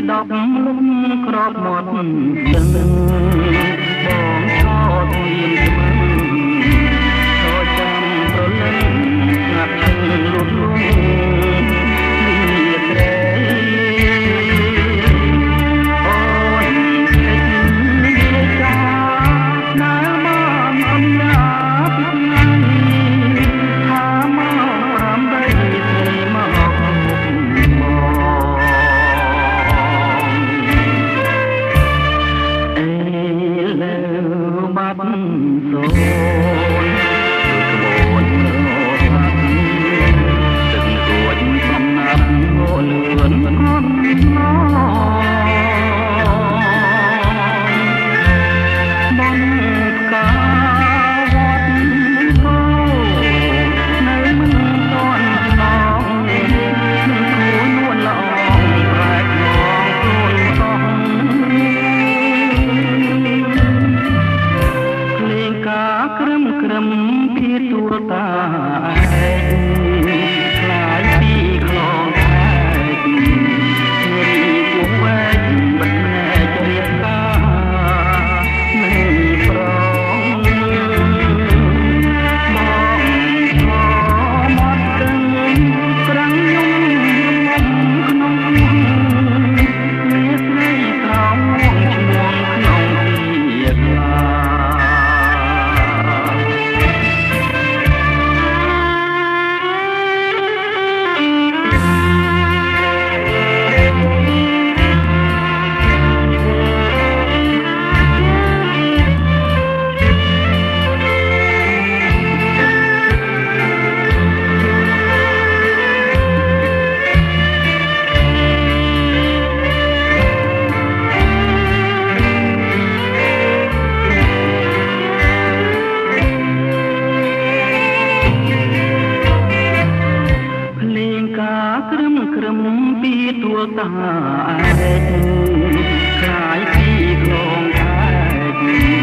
ដប់លំក្របមាត់ដឹងបងឆោតមានស្មឹងឆោតចាំប្រលឹងស្ងាត់ឈឹងលុតលងលៀត្រែអូនសេចវាចាណាមកអំណាពីថ្ងៃថាមករំដីស្រីមកបាត់សូនក្បួនរត់ទឹករួចសំណាប់ងលឿនអន់ណបងផ្កាវត្តគោនៅមិនទាន់ឆ្លងនឹងគួរនួនល្អប្រែកងខ្លួនសោះក្រឹមក្រឹមពីទូរតាឯងខ្លាយពីខ្លងឯងរីពុះវែងបិទភ្នែករៀបការនឹងប្រងមកមកដឹងប្រាំងយំក្នុងមានស្រីស្រោមឈ្មោះក្នុងជាខ្លាក្រឹមក្រឹមពីទួតាឯងខ្លាយពីខ្លងឯង